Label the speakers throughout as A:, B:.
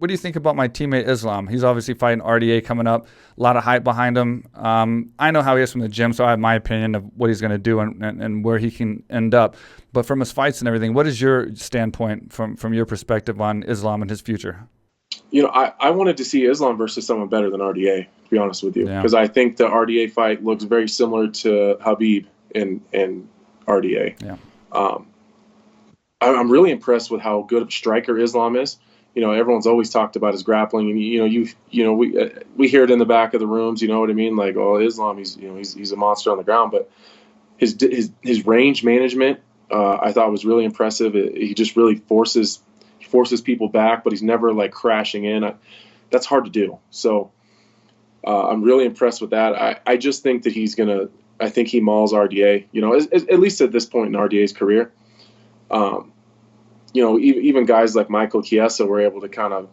A: what do you think about my teammate Islam? He's obviously fighting RDA coming up. A lot of hype behind him. I know how he is from the gym, so I have my opinion of what he's going to do and where he can end up. But from his fights and everything, what is your standpoint from your perspective on Islam and his future?
B: I wanted to see Islam versus someone better than RDA, to be honest with you,
A: Yeah.
B: because I think the RDA fight looks very similar to Habib and RDA.
A: Yeah.
B: I'm really impressed with how good of a striker Islam is. Everyone's always talked about his grappling, and we hear it in the back of the rooms. You know what I mean? Like, oh, Islam, he's a monster on the ground, but his range management, I thought was really impressive. He just really forces people back, but he's never like crashing in. That's hard to do. So I'm really impressed with that. I just think that I think he mauls RDA. At least at this point in RDA's career. Even guys like Michael Chiesa were able to kind of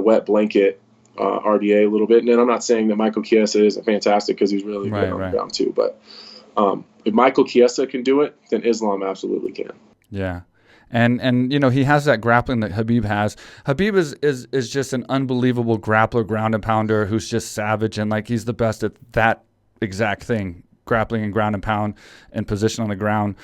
B: wet blanket RDA a little bit. And I'm not saying that Michael Chiesa isn't fantastic, because he's really good on the ground too. But if Michael Chiesa can do it, then Islam absolutely can.
A: Yeah. And he has that grappling that Habib has. Habib is just an unbelievable grappler, ground and pounder, who's just savage, and like he's the best at that exact thing. Grappling and ground and pound and position on the ground.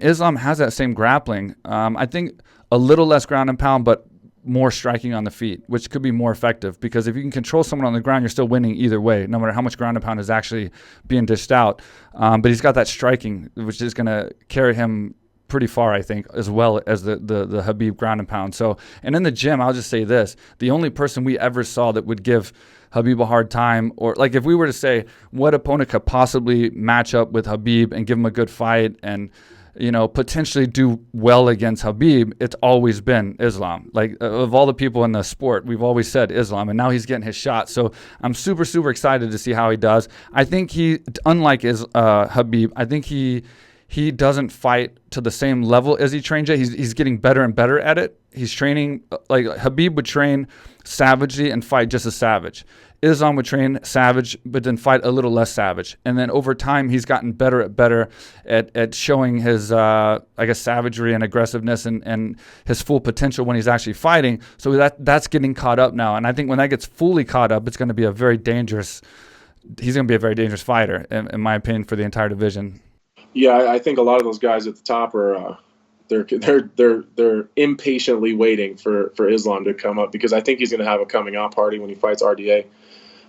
A: Islam has that same grappling. I think a little less ground and pound, but more striking on the feet, which could be more effective, because if you can control someone on the ground, you're still winning either way, no matter how much ground and pound is actually being dished out. But he's got that striking, which is going to carry him pretty far, I think, as well as the Habib ground and pound. So, and in the gym, I'll just say this, the only person we ever saw that would give Habib a hard time, or like if we were to say what opponent could possibly match up with Habib and give him a good fight and potentially do well against Habib, it's always been Islam. Like of all the people in the sport, we've always said Islam, and now he's getting his shot. So I'm super, super excited to see how he does. I think unlike Habib, I think he doesn't fight to the same level as he trains at. He's getting better and better at it. He's training, like Habib would train savagely and fight just as savage. Islam would train savage, but then fight a little less savage. And then over time, he's gotten better at showing his, savagery and aggressiveness and his full potential when he's actually fighting. So that's getting caught up now. And I think when that gets fully caught up, he's going to be a very dangerous fighter, in my opinion, for the entire division.
B: Yeah, I think a lot of those guys at the top are they're impatiently waiting for Islam to come up, because I think he's going to have a coming out party when he fights RDA.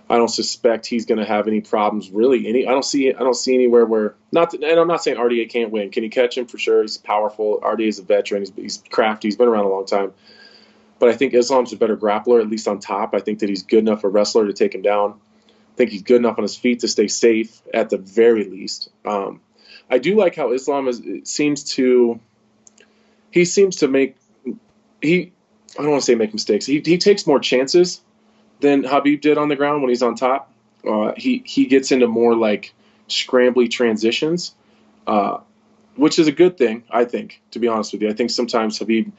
B: I don't suspect he's going to have any problems really. I don't see anywhere where and I'm not saying RDA can't win. Can he catch him? For sure. He's powerful. RDA is a veteran. He's crafty. He's been around a long time. But I think Islam's a better grappler, at least on top. I think that he's good enough a wrestler to take him down. I think he's good enough on his feet to stay safe at the very least. I do like how Islam seems to make I don't want to say make mistakes. He takes more chances than Habib did on the ground when he's on top. He gets into more like scrambly transitions, which is a good thing, I think, to be honest with you. I think sometimes Habib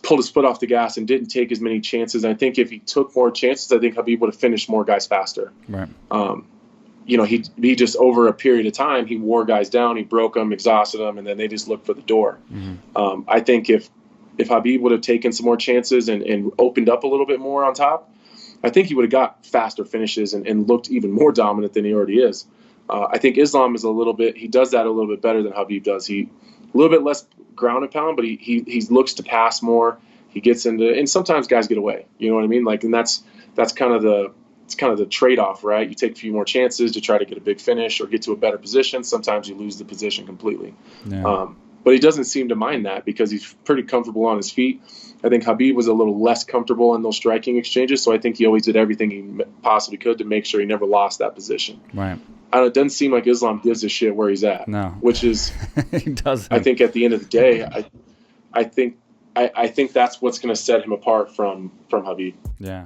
B: pulled his foot off the gas and didn't take as many chances. I think if he took more chances, I think Habib would have finished more guys faster.
A: Right.
B: He just, over a period of time, he wore guys down, he broke them, exhausted them, and then they just looked for the door. Mm-hmm. I think if Habib would have taken some more chances and opened up a little bit more on top, I think he would have got faster finishes and looked even more dominant than he already is. I think Islam is he does that a little bit better than Habib does. He a little bit less ground and pound, but he looks to pass more. He gets and sometimes guys get away. You know what I mean? Like, and that's kind of the trade-off, right? You take a few more chances to try to get a big finish or get to a better position. Sometimes you lose the position completely. Yeah. But he doesn't seem to mind that, because he's pretty comfortable on his feet. I think Habib was a little less comfortable in those striking exchanges, so I think he always did everything he possibly could to make sure he never lost that position.
A: Right.
B: It doesn't seem like Islam gives a shit where he's at.
A: No.
B: Which is,
A: he doesn't.
B: I think at the end of the day, I think that's what's going to set him apart from Habib.
A: Yeah.